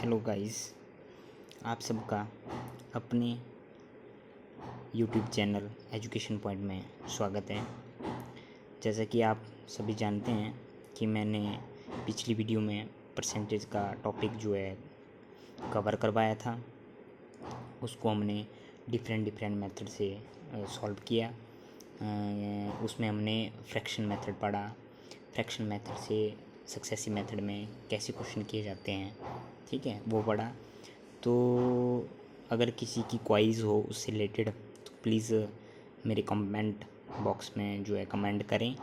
Hello guys, आप सबका अपने यूट्यूब चैनल एजुकेशन पॉइंट में स्वागत है। जैसा कि आप सभी जानते हैं कि मैंने पिछली वीडियो में परसेंटेज का टॉपिक जो है कवर करवाया था। उसको हमने डिफरेंट मेथड से सॉल्व किया। उसमें हमने फ्रैक्शन मेथड पढ़ा। फ्रैक्शन मेथड से सक्सेसिव मेथड में कैसे क्वेश्चन किए जाते हैं, ठीक है, वो पढ़ा। तो अगर किसी की क्वाइज हो उससे रिलेटेड तो प्लीज़ मेरे कमेंट बॉक्स में जो है कमेंट करें,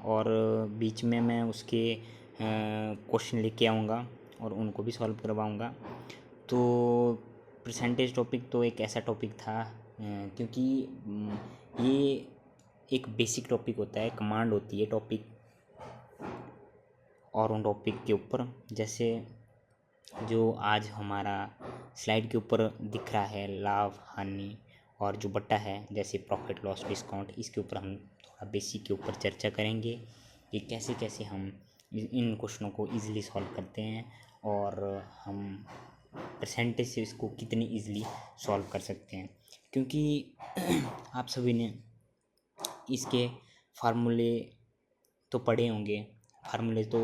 और बीच में मैं उसके क्वेश्चन लेके आऊँगा और उनको भी सॉल्व करवाऊँगा। तो परसेंटेज टॉपिक तो एक ऐसा टॉपिक था क्योंकि ये एक बेसिक टॉपिक होता है, कमांड होती है टॉपिक और उन टॉपिक के ऊपर। जैसे जो आज हमारा स्लाइड के ऊपर दिख रहा है, लाभ हानि और जो बट्टा है, जैसे प्रॉफिट लॉस डिस्काउंट, इसके ऊपर हम थोड़ा बेसिक के ऊपर चर्चा करेंगे कि कैसे कैसे हम इन क्वेश्चनों को इजीली सॉल्व करते हैं और हम परसेंटेज से इसको कितनी इजीली सॉल्व कर सकते हैं। क्योंकि आप सभी ने इसके फार्मूले तो पढ़े होंगे, फार्मूले तो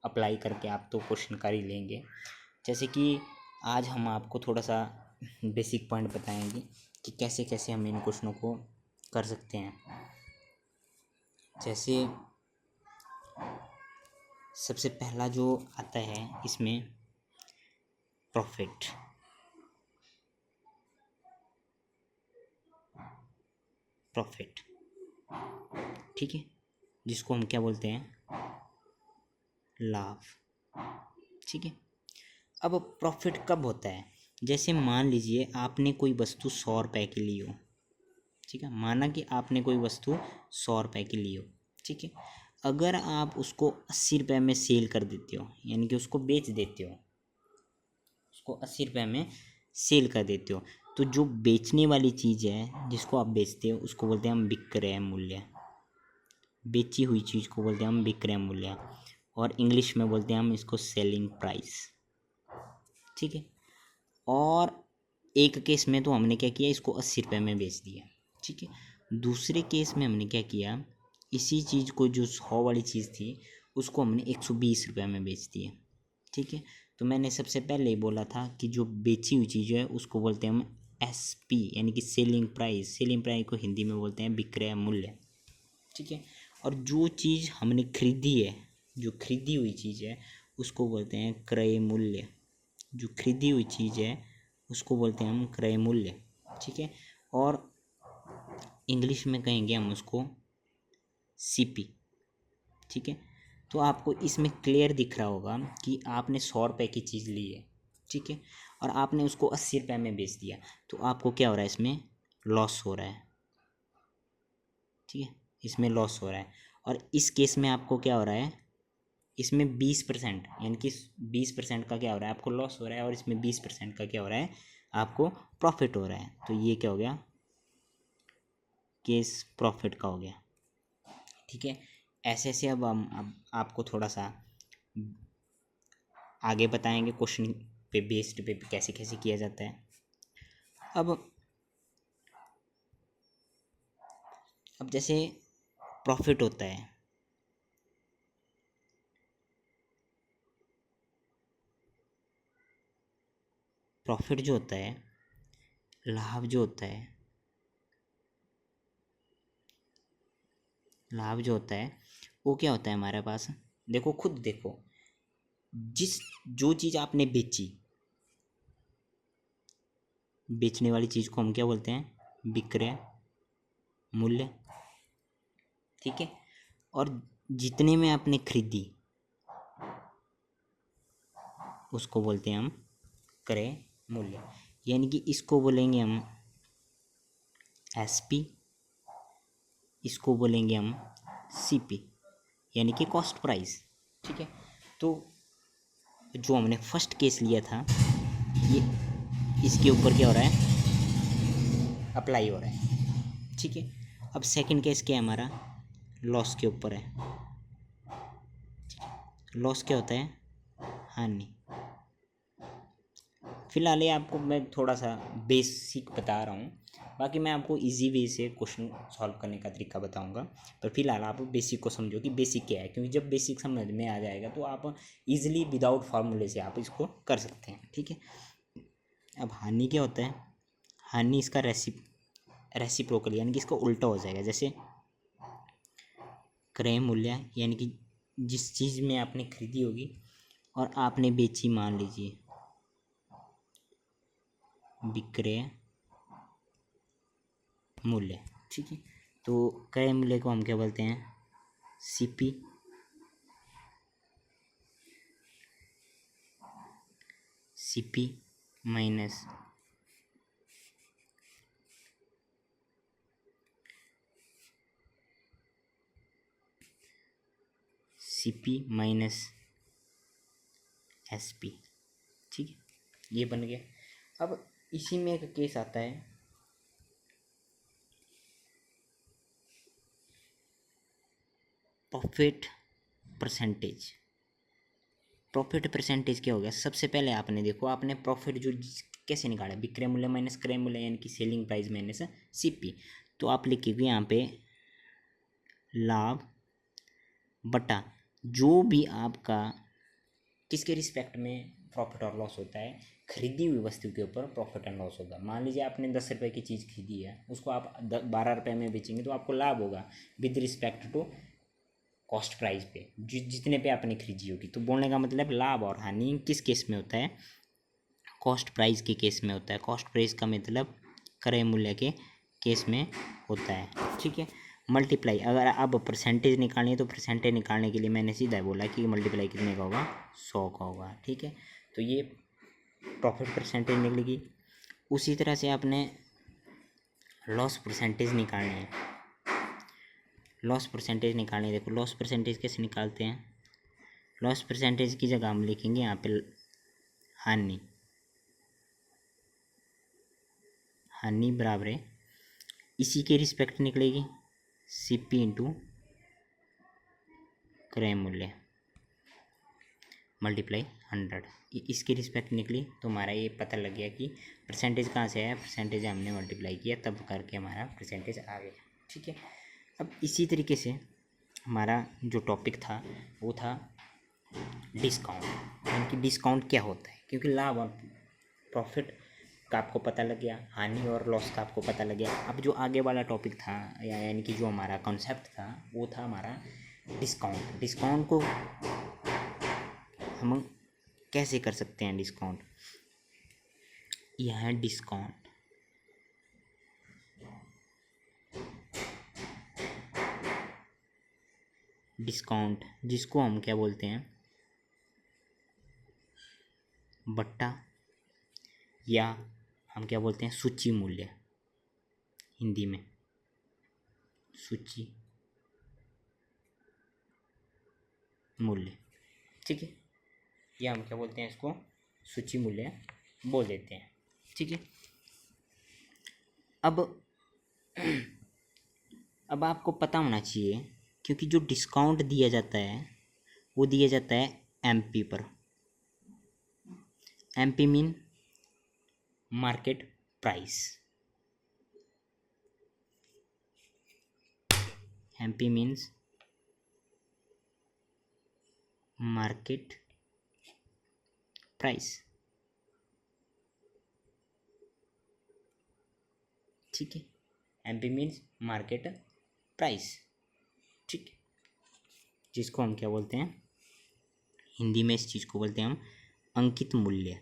अप्लाई करके आप तो क्वेश्चन कर ही लेंगे। जैसे कि आज हम आपको थोड़ा सा बेसिक पॉइंट बताएंगे कि कैसे कैसे हम इन क्वेश्चनों को कर सकते हैं। जैसे सबसे पहला जो आता है इसमें प्रॉफिट, ठीक है, जिसको हम क्या बोलते हैं, लाभ, ठीक है। अब प्रॉफिट कब होता है? जैसे मान लीजिए आपने कोई वस्तु 100 रुपए की ली हो, ठीक है, माना कि आपने कोई वस्तु 100 रुपए की ली हो, ठीक है। अगर आप उसको 80 रुपए में सेल कर देते हो, यानी कि उसको बेच देते हो, उसको 80 रुपए में सेल कर देते हो, तो जो बेचने वाली चीज़ है जिसको आप बेचते हो उसको बोलते हैं हम विक्रय मूल्य। बेची हुई चीज़ को बोलते हैं हम विक्रय मूल्य, और इंग्लिश में बोलते हैं हम इसको सेलिंग प्राइस, ठीक है। और एक केस में तो हमने क्या किया, इसको 80 रुपए में बेच दिया, ठीक है। दूसरे केस में हमने क्या किया, इसी चीज़ को, जो 100 वाली चीज़ थी, उसको हमने 120 रुपए में बेच दिया, ठीक है। तो मैंने सबसे पहले ही बोला था कि जो बेची हुई चीज़ है उसको बोलते हैं हम SP, यानी कि सेलिंग प्राइस। सेलिंग प्राइस को हिंदी में बोलते हैं विक्रय मूल्य, ठीक है। और जो चीज़ हमने खरीदी है, जो खरीदी हुई चीज़ है, उसको बोलते हैं क्रय मूल्य। जो खरीदी हुई चीज़ है उसको बोलते हैं हम क्रय मूल्य, ठीक है। और इंग्लिश में कहेंगे हम उसको CP, ठीक है। तो आपको इसमें क्लियर दिख रहा होगा कि आपने 100 रुपए की चीज़ ली है, ठीक है, और आपने उसको 80 रुपए में बेच दिया, तो आपको क्या हो रहा है, इसमें लॉस हो रहा है, ठीक है, इसमें लॉस हो रहा है। और इस केस में आपको क्या हो रहा है, इसमें 20%, यानी कि 20% का क्या हो रहा है, आपको लॉस हो रहा है, और इसमें 20% का क्या हो रहा है, आपको प्रॉफिट हो रहा है। तो ये क्या हो गया, केस प्रॉफिट का हो गया, ठीक है। ऐसे ऐसे अब आपको थोड़ा सा आगे बताएंगे क्वेश्चन पे बेस्ड पे कैसे कैसे किया जाता है। अब जैसे प्रॉफिट होता है, प्रॉफिट जो होता है, लाभ जो होता है, लाभ जो होता है वो क्या होता है हमारे पास, देखो, खुद देखो, जो चीज़ आपने बेची, बेचने वाली चीज़ को हम क्या बोलते हैं, विक्रय मूल्य, ठीक है। और जितने में आपने खरीदी उसको बोलते हैं हम क्रय मूल्य, यानी कि इसको बोलेंगे हम SP, इसको बोलेंगे हम CP, यानी कि कॉस्ट प्राइस, ठीक है। तो जो हमने फर्स्ट केस लिया था, ये इसके ऊपर क्या हो रहा है, अप्लाई हो रहा है, ठीक है। अब सेकंड केस क्या है हमारा, लॉस के ऊपर है। लॉस क्या होता है, हानि, फिलहाल ये आपको मैं थोड़ा सा बेसिक बता रहा हूँ, बाकी मैं आपको इजी वे से क्वेश्चन सॉल्व करने का तरीका बताऊंगा। पर फिलहाल आप बेसिक को समझो कि बेसिक क्या है, क्योंकि जब बेसिक समझ में आ जाएगा तो आप इजीली विदाउट फार्मूले से आप इसको कर सकते हैं। ठीक है, अब हानि क्या होता है? हानि इसका रेसिप्रोकल यानी कि इसका उल्टा हो जाएगा। जैसे क्रय मूल्य यानी कि जिस चीज़ में आपने खरीदी होगी और आपने बेची, मान लीजिए विक्रय मूल्य। ठीक है, तो क्रय मूल्य को हम क्या बोलते हैं? CP. CP minus CP minus SP. ठीक है, ये बन गया। अब इसी में एक केस आता है प्रॉफिट परसेंटेज। प्रॉफिट परसेंटेज क्या हो गया? सबसे पहले आपने देखो, आपने प्रॉफिट जो कैसे निकाला? विक्रय मूल्य माइनस क्रय मूल्य यानी कि सेलिंग प्राइस माइनस सीपी। तो आप लिखिए यहाँ पे लाभ बटा जो भी आपका किसके रिस्पेक्ट में प्रॉफिट और लॉस होता है, खरीदी हुई वस्तु के ऊपर प्रॉफिट एंड लॉस होगा। मान लीजिए आपने 10 रुपये की चीज़ खरीदी है, उसको आप 12 रुपये में बेचेंगे तो आपको लाभ होगा with respect to cost price पे, जितने पे आपने खरीदी होगी। तो बोलने का मतलब लाभ और हानि किस केस में होता है? कॉस्ट प्राइस के केस में होता है। कॉस्ट प्राइस का मतलब क्रय मूल्य के केस में होता है। ठीक है, मल्टीप्लाई, अगर अब परसेंटेज निकालनी है तो परसेंटेज निकालने के लिए मैंने सीधा बोला कि मल्टीप्लाई कितने का होगा? 100 का होगा। ठीक है, तो ये प्रॉफिट परसेंटेज निकलेगी। उसी तरह से आपने लॉस परसेंटेज निकालनी है। लॉस परसेंटेज निकालनी, देखो लॉस परसेंटेज कैसे निकालते हैं? लॉस परसेंटेज की जगह हम लिखेंगे यहाँ पे हानि। हानि बराबर है, इसी के रिस्पेक्ट निकलेगी सीपी इंटू क्रय मूल्य मल्टीप्लाई 100। इसकी रिस्पेक्ट निकली तो हमारा ये पता लग गया कि परसेंटेज कहाँ से आया। परसेंटेज हमने मल्टीप्लाई किया तब करके हमारा परसेंटेज आ गया। ठीक है, अब इसी तरीके से हमारा जो टॉपिक था वो था डिस्काउंट। यानी कि डिस्काउंट क्या होता है, क्योंकि लाभ और प्रॉफिट का आपको पता लग गया, हानि और लॉस का आपको पता लग गया। अब जो आगे वाला टॉपिक था यानी कि जो हमारा कॉन्सेप्ट था वो था हमारा डिस्काउंट। डिस्काउंट को हम कैसे कर सकते हैं? डिस्काउंट, यह है डिस्काउंट। डिस्काउंट जिसको हम क्या बोलते हैं? बट्टा, या हम क्या बोलते हैं? सूची मूल्य, हिंदी में सूची मूल्य। ठीक है, या हम क्या बोलते हैं? इसको सूची मूल्य बोल देते हैं। ठीक है, अब अब आपको पता होना चाहिए, क्योंकि जो डिस्काउंट दिया जाता है वो दिया जाता है एमपी पर। MP mean market price. MP means market price. ठीक है, एमपी मीन्स मार्केट प्राइस। ठीक है, जिसको हम क्या बोलते हैं? हिंदी में इस चीज़ को बोलते हैं हम अंकित मूल्य।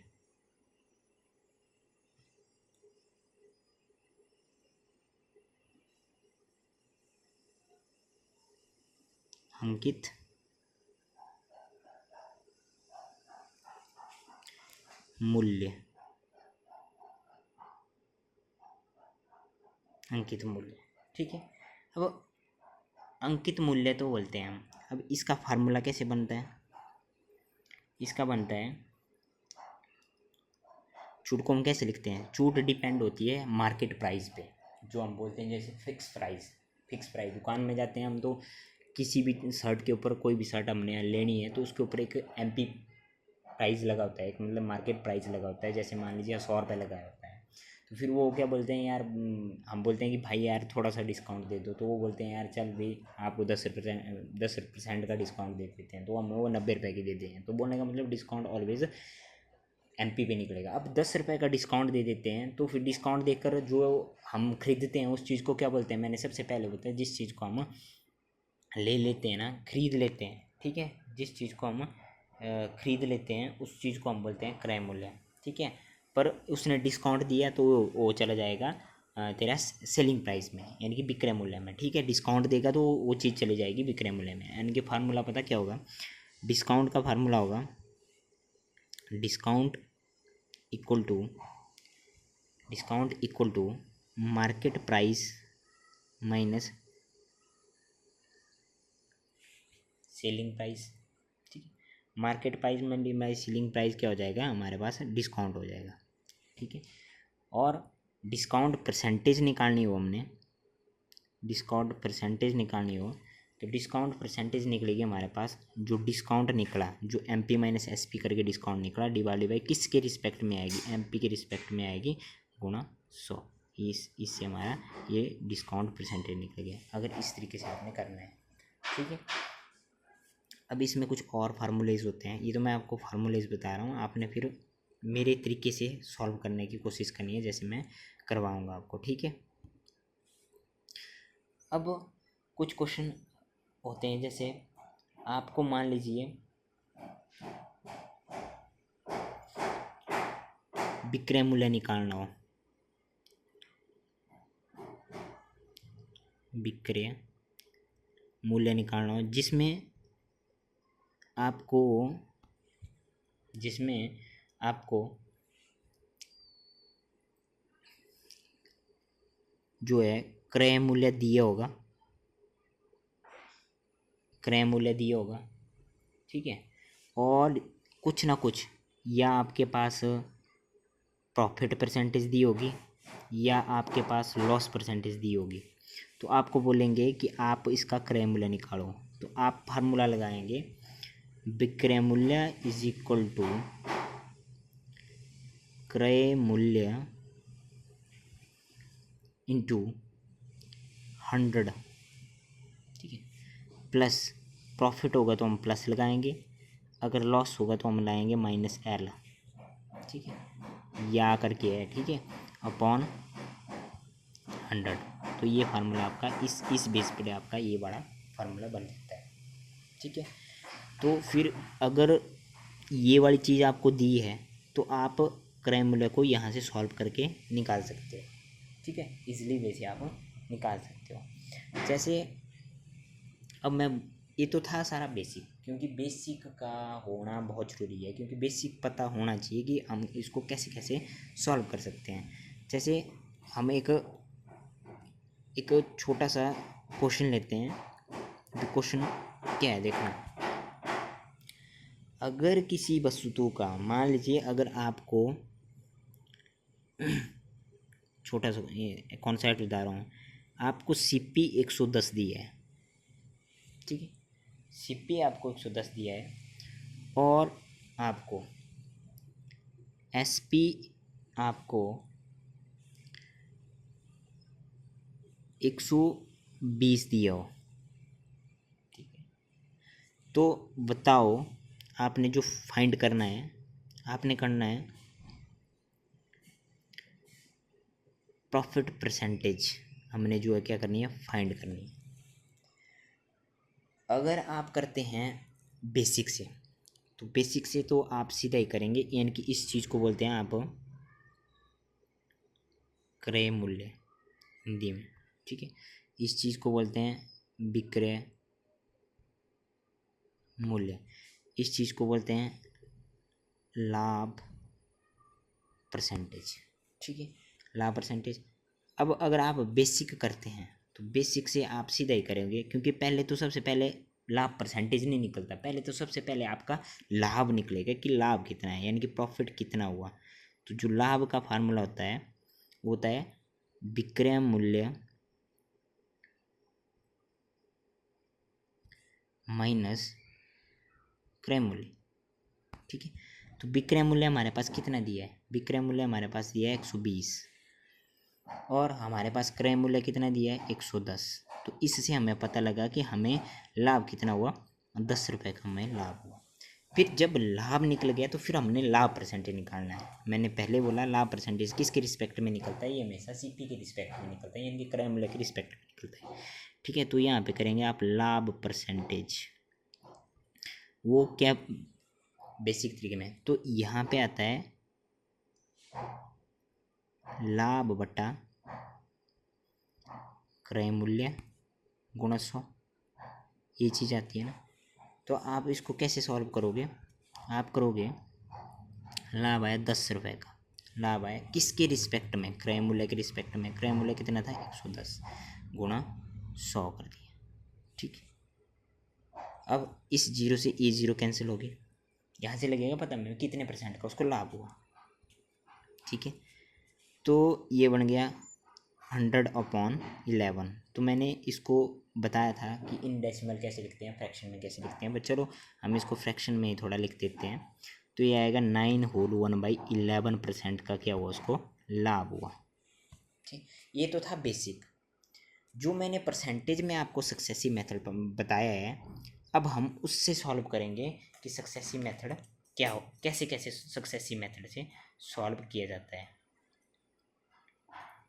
अंकित मूल्य, अंकित मूल्य। ठीक है, अब अंकित मूल्य तो बोलते हैं हम। अब इसका फार्मूला कैसे बनता है? इसका बनता है, छूट को हम कैसे लिखते हैं? छूट डिपेंड होती है मार्केट प्राइस पे, जो हम बोलते हैं जैसे फिक्स प्राइस। फिक्स प्राइस, दुकान में जाते हैं हम तो किसी भी शर्ट के ऊपर, कोई भी शर्ट हमने लेनी है तो उसके ऊपर एक एमपी प्राइस लगा होता है, एक मतलब मार्केट प्राइस लगा होता है, जैसे मान लीजिए 100 रुपये लगाया होता है, तो फिर वो क्या बोलते हैं यार, हम बोलते हैं कि भाई यार थोड़ा सा डिस्काउंट दे दो, तो वो बोलते हैं यार चल भाई आपको 10% का डिस्काउंट दे देते हैं, तो हम वो 90 रुपये की दे देते हैं। तो बोलने का मतलब डिस्काउंट ऑलवेज एमपी पे निकलेगा। अब 10 रुपये का डिस्काउंट दे देते हैं, तो फिर डिस्काउंट देकर जो हम खरीदते हैं उस चीज़ को क्या बोलते हैं, मैंने सबसे पहले बताया, जिस चीज़ को हम ले लेते हैं ना, खरीद लेते हैं, ठीक है, जिस चीज़ को हम खरीद लेते हैं उस चीज़ को हम बोलते हैं क्रय मूल्य, ठीक है। पर उसने डिस्काउंट दिया तो वो चला जाएगा तेरा सेलिंग प्राइस में, यानी कि विक्रय मूल्य में, ठीक है। डिस्काउंट देगा तो वो चीज़ चली जाएगी विक्रय मूल्य में, यानी कि फार्मूला पता क्या होगा, डिस्काउंट का फार्मूला होगा discount equal to market price minus selling price, ठीक है। मार्केट प्राइस में सेलिंग प्राइस क्या हो जाएगा, हमारे पास डिस्काउंट हो जाएगा, ठीक है। और डिस्काउंट परसेंटेज निकालनी हो हमने, डिस्काउंट परसेंटेज निकालनी हो तो डिस्काउंट परसेंटेज निकलेगी हमारे पास, जो डिस्काउंट निकला, जो MP माइनस SP करके डिस्काउंट निकला, डिवाइडेड बाई किसके रिस्पेक्ट में आएगी, MP के रिस्पेक्ट में आएगी, गुणा 100। इससे हमारा ये डिस्काउंट परसेंटेज निकल गया, अगर इस तरीके से आपने करना है, ठीक है। अब इसमें कुछ और फार्मूलेज होते हैं, ये तो मैं आपको फार्मूलेज बता रहा हूँ, आपने फिर मेरे तरीके से सॉल्व करने की कोशिश करनी है, जैसे मैं करवाऊँगा आपको, ठीक है। अब कुछ क्वेश्चन होते हैं, जैसे आपको मान लीजिए विक्रय मूल्य निकालना हो, विक्रय मूल्य निकालना हो जिसमें आपको जो है क्रय मूल्य दिया होगा, ठीक है, और कुछ ना कुछ या आपके पास प्रॉफिट परसेंटेज दी होगी या आपके पास लॉस परसेंटेज दी होगी, तो आपको बोलेंगे कि आप इसका क्रय मूल्य निकालो, तो आप फार्मूला लगाएंगे, विक्रय मूल्य इज इक्वल टू क्रय मूल्य इंटू 100, ठीक है, प्लस प्रॉफिट होगा तो हम प्लस लगाएंगे, अगर लॉस होगा तो हम लाएंगे -L, ठीक है, या करके है, ठीक है, अपॉन 100। तो ये फार्मूला आपका इस बेस पे आपका ये बड़ा फार्मूला बन जाता है, ठीक है। तो फिर अगर ये वाली चीज़ आपको दी है तो आप क्रय मूल्य को यहाँ से सॉल्व करके निकाल सकते हो, ठीक है, इजीली वैसे आप निकाल सकते हो। जैसे अब मैं, ये तो था सारा बेसिक, क्योंकि बेसिक का होना बहुत ज़रूरी है, क्योंकि बेसिक पता होना चाहिए कि हम इसको कैसे कैसे सॉल्व कर सकते हैं। जैसे हम एक छोटा सा क्वेश्चन लेते हैं, तो क्वेश्चन क्या है देखना, अगर किसी वस्तु का, मान लीजिए अगर आपको छोटा सा कॉन्सेप्ट बता रहा हूँ, आपको CP 110 दी है, ठीक है, CP आपको 110 दिया है, और आपको SP आपको 120 दिया हो, ठीक है, तो बताओ आपने जो फाइंड करना है, आपने करना है प्रॉफिट परसेंटेज, हमने जो है क्या करनी है, फाइंड करनी है। अगर आप करते हैं बेसिक से, तो बेसिक से तो आप सीधा ही करेंगे, यानी कि इस चीज़ को बोलते हैं आप क्रय मूल्य हिंदी में, ठीक है, इस चीज़ को बोलते हैं विक्रय मूल्य, इस चीज़ को बोलते हैं लाभ परसेंटेज, ठीक है, लाभ परसेंटेज। अब अगर आप बेसिक करते हैं तो बेसिक से आप सीधा ही करेंगे, क्योंकि पहले तो सबसे पहले लाभ परसेंटेज नहीं निकलता, पहले तो सबसे पहले आपका लाभ निकलेगा कि लाभ कितना है, यानी कि प्रॉफिट कितना हुआ। तो जो लाभ का फार्मूला होता है वो होता है विक्रय मूल्य माइनस क्रय मूल्य, ठीक है। तो विक्रय मूल्य हमारे पास कितना दिया है, विक्रय मूल्य हमारे पास दिया है 120 और हमारे पास क्रय मूल्य कितना दिया है 110। तो इससे हमें पता लगा कि हमें लाभ कितना हुआ, 10 रुपये का हमें लाभ हुआ। फिर जब लाभ निकल गया तो फिर हमने लाभ परसेंटेज निकालना है। मैंने पहले बोला लाभ परसेंटेज किसके रिस्पेक्ट में निकलता है, ये हमेशा सीपी के रिस्पेक्ट में निकलता है, यानी कि क्रय मूल्य के रिस्पेक्ट में निकलता है। ठीक है, तो यहाँ पे करेंगे आप लाभ परसेंटेज, वो क्या बेसिक तरीके में, तो यहाँ पे आता है लाभ बटा क्रय मूल्य गुणा 100, ये चीज़ आती है ना। तो आप इसको कैसे सॉल्व करोगे, आप करोगे लाभ आया 10 रुपये का, लाभ आया किसके रिस्पेक्ट में, क्रय मूल्य के रिस्पेक्ट में, क्रय मूल्य कितना था 110 गुणा 100 कर दिया। ठीक है, अब इस जीरो से ये जीरो कैंसिल होगी, यहाँ से लगेगा पता में कितने परसेंट का उसको लाभ हुआ। ठीक है, तो ये बन गया 100/11। तो मैंने इसको बताया था कि इन डेसिमल कैसे लिखते हैं, फ्रैक्शन में कैसे लिखते हैं, बट चलो हम इसको फ्रैक्शन में ही थोड़ा लिख देते हैं। तो ये आएगा 9/1/11% का क्या हुआ, उसको लाभ हुआ। ठीक, ये तो था बेसिक। जो मैंने परसेंटेज में आपको सक्सेसिव मेथड बताया है, अब हम उससे सॉल्व करेंगे कि सक्सेसिव मेथड क्या हो, कैसे कैसे सक्सेसिव मेथड से सॉल्व किया जाता है।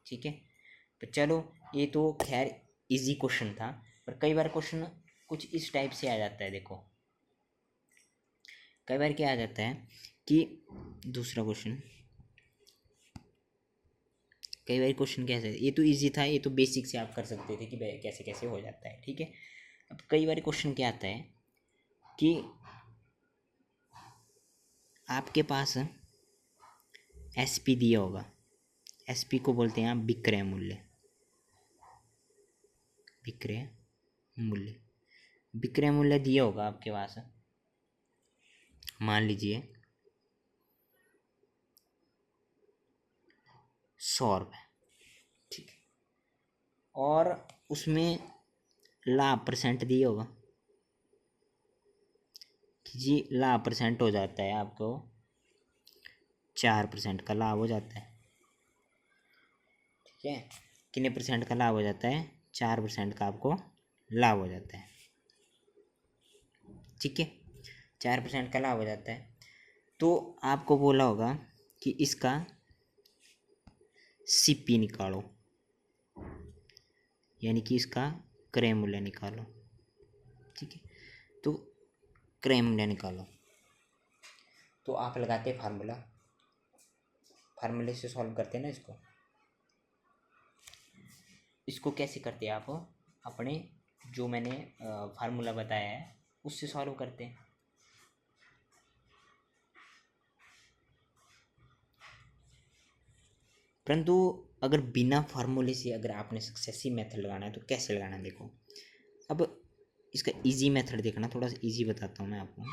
ठीक है, तो चलो ये तो खैर इजी क्वेश्चन था, पर कई बार क्वेश्चन कुछ इस टाइप से आ जाता है। देखो कई बार क्या आ जाता है कि दूसरा क्वेश्चन, कई बार क्वेश्चन कैसे, ये तो इजी था, ये तो बेसिक से आप कर सकते थे कि कैसे कैसे हो जाता है। ठीक है, अब कई बार क्वेश्चन क्या आता है कि आपके पास एसपी दिया होगा, एसपी को बोलते हैं आप विक्रय मूल्य, विक्रय मूल्य, विक्रय मूल्य दिया होगा आपके पास, मान लीजिए 100 रुपये। ठीक है, और उसमें लाभ परसेंट दिया होगा कि जी लाभ परसेंट हो जाता है आपको 4% का लाभ हो जाता है। ठीक है, कितने परसेंट का लाभ हो जाता है, 4% का आपको लाभ हो जाता है। ठीक है, 4% का लाभ हो जाता है। तो आपको बोला होगा कि इसका सीपी निकालो, यानी कि इसका क्रय मूल्य निकालो। ठीक है, तो क्रय मूल्य निकालो, तो आप लगाते फार्मूला, फार्मूले से सॉल्व करते हैं ना इसको। इसको कैसे करते हैं आप, अपने जो मैंने फार्मूला बताया है उससे सॉल्व करते हैं। परंतु अगर बिना फार्मूले से अगर आपने सक्सेसिव मेथड लगाना है तो कैसे लगाना है, देखो अब इसका इजी मेथड देखना, थोड़ा सा इजी बताता हूँ मैं आपको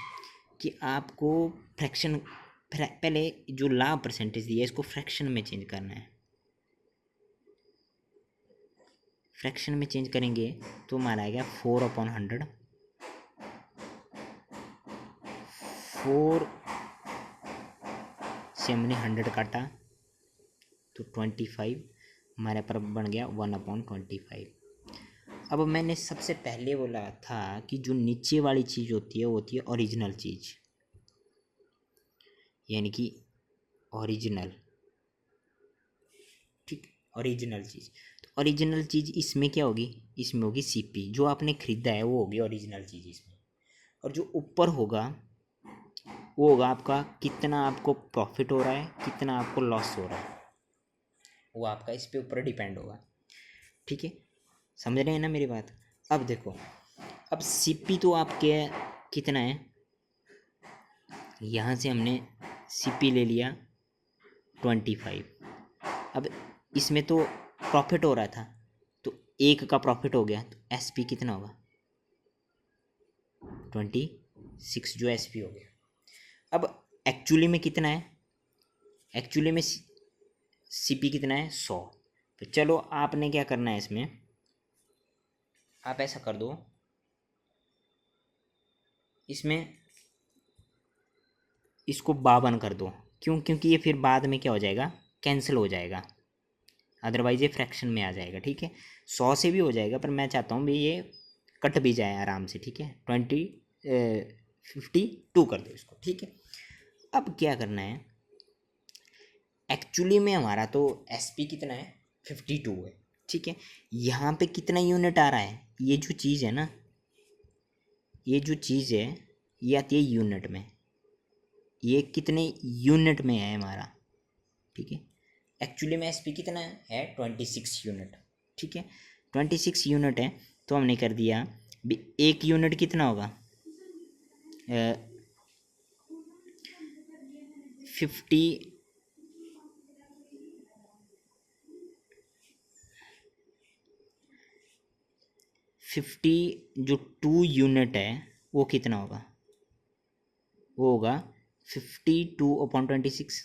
कि आपको फ्रैक्शन, पहले जो लाभ परसेंटेज दिया है इसको फ्रैक्शन में चेंज करना है। फ्रैक्शन में चेंज करेंगे तो हमारा आएगा 4/100, 4 से हमने 100 काटा तो 25, हमारे पर बन गया 1/25। अब मैंने सबसे पहले बोला था कि जो नीचे वाली चीज़ होती है वो होती है ओरिजिनल चीज़, यानी कि ओरिजिनल। ठीक, ओरिजिनल चीज़, तो ओरिजिनल चीज़ इसमें क्या होगी, इसमें होगी सीपी, जो आपने खरीदा है वो होगी ओरिजिनल चीज़ इसमें। और जो ऊपर होगा वो होगा आपका कितना आपको प्रॉफिट हो रहा है, कितना आपको लॉस हो रहा है, वो आपका इस पे ऊपर डिपेंड होगा। ठीक है, समझ रहे हैं ना मेरी बात। अब देखो, अब सीपी तो आपके कितना है, यहाँ से हमने सीपी ले लिया 25। अब इसमें तो प्रॉफिट हो रहा था तो 1 का प्रॉफिट हो गया, तो एसपी कितना होगा 26, जो एसपी हो गया। अब एक्चुअली में कितना है, एक्चुअली में सीपी कितना है 100। तो चलो आपने क्या करना है इसमें, आप ऐसा कर दो, इसमें इसको 52 कर दो। क्यों? क्योंकि ये फिर बाद में क्या हो जाएगा, कैंसिल हो जाएगा, अदरवाइज ये फ्रैक्शन में आ जाएगा। ठीक है, 100 से भी हो जाएगा, पर मैं चाहता हूँ भाई ये कट भी जाए आराम से। ठीक है, 52 कर दो इसको। ठीक है, अब क्या करना है, एक्चुअली में हमारा तो SP कितना है, 52 है। ठीक है, यहाँ पे कितना यूनिट आ रहा है, ये जो चीज़ है ना, ये जो चीज़ है ये आती है यूनिट में, ये कितने यूनिट में है हमारा। ठीक है, एक्चुअली में SP कितना है, 26 यूनिट। ठीक है, 26 यूनिट है, तो हमने कर दिया भी 1 यूनिट कितना होगा, 50 जो 2 यूनिट है वो कितना होगा, वो होगा 52/26।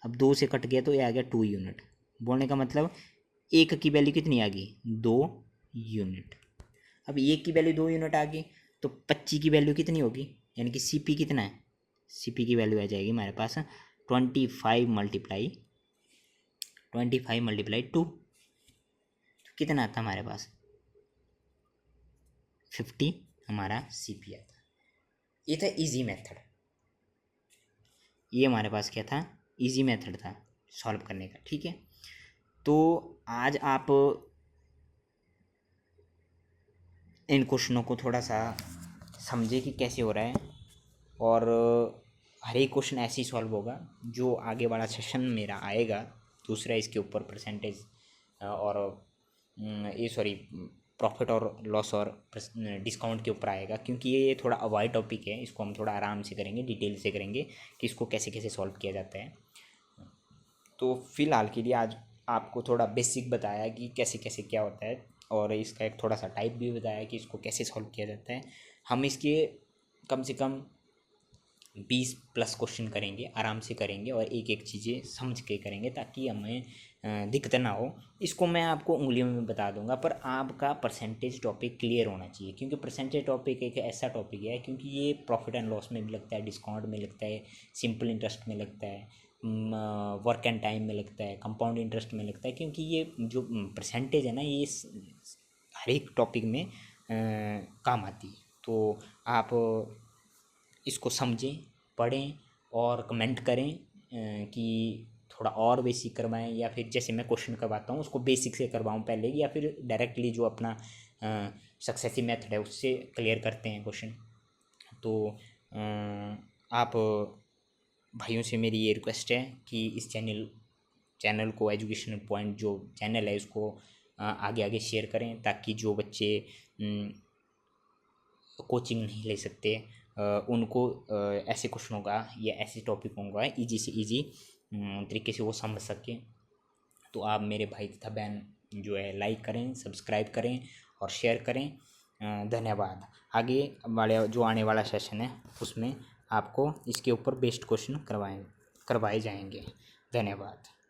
अब 2 से कट गया तो ये आ गया 2 यूनिट। बोलने का मतलब 1 की वैल्यू कितनी आ गई, 2 यूनिट। अब 1 की वैल्यू 2 यूनिट आ गई, तो 25 की वैल्यू कितनी होगी, यानी कि CP कितना है, CP की वैल्यू आ जाएगी हमारे पास 25 × 2। तो कितना आता हमारे पास, 50 हमारा CP आता। ये था इजी मेथड, ये हमारे पास क्या था, इजी मेथड था सॉल्व करने का। ठीक है, तो आज आप इन क्वेश्चनों को थोड़ा सा समझे कि कैसे हो रहा है, और हर एक क्वेश्चन ऐसे ही सॉल्व होगा। जो आगे वाला सेशन मेरा आएगा दूसरा, इसके ऊपर परसेंटेज और ये सॉरी प्रॉफिट और लॉस और डिस्काउंट के ऊपर आएगा, क्योंकि ये थोड़ा अवॉइड टॉपिक है, इसको हम थोड़ा आराम से करेंगे, डिटेल से करेंगे कि इसको कैसे कैसे सॉल्व किया जाता है। तो फ़िलहाल के लिए आज आपको थोड़ा बेसिक बताया कि कैसे कैसे क्या होता है, और इसका एक थोड़ा सा टाइप भी बताया कि इसको कैसे सॉल्व किया जाता है। हम इसके कम से कम 20+ क्वेश्चन करेंगे, आराम से करेंगे, और एक एक चीज़ें समझ के करेंगे ताकि हमें दिक्कत ना हो। इसको मैं आपको उंगलियों में बता दूंगा, पर आपका परसेंटेज टॉपिक क्लियर होना चाहिए, क्योंकि परसेंटेज टॉपिक एक ऐसा टॉपिक है, क्योंकि ये प्रॉफिट एंड लॉस में भी लगता है, डिस्काउंट में लगता है, सिंपल इंटरेस्ट में लगता है, वर्क एंड टाइम में लगता है, कंपाउंड इंटरेस्ट में लगता है। क्योंकि ये जो परसेंटेज है ना, ये हर एक टॉपिक में काम आती है। तो आप इसको समझें, पढ़ें और कमेंट करें कि थोड़ा और बेसिक करवाएं, या फिर जैसे मैं क्वेश्चन करवाता हूँ उसको बेसिक से करवाऊँ पहले, या फिर डायरेक्टली जो अपना सक्सेसिव मेथड है उससे क्लियर करते हैं क्वेश्चन। तो आप भाइयों से मेरी ये रिक्वेस्ट है कि इस चैनल को, एजुकेशनल पॉइंट जो चैनल है उसको आगे आगे शेयर करें, ताकि जो बच्चे कोचिंग नहीं ले सकते उनको ऐसे क्वेश्चनों का या ऐसे टॉपिकों का ईजी से ईजी तरीके से वो समझ सकें। तो आप मेरे भाई तथा बहन जो है लाइक करें, सब्सक्राइब करें और शेयर करें। धन्यवाद। आगे वाले जो आने वाला सेशन है उसमें आपको इसके ऊपर बेस्ट क्वेश्चन करवाए जाएंगे। धन्यवाद।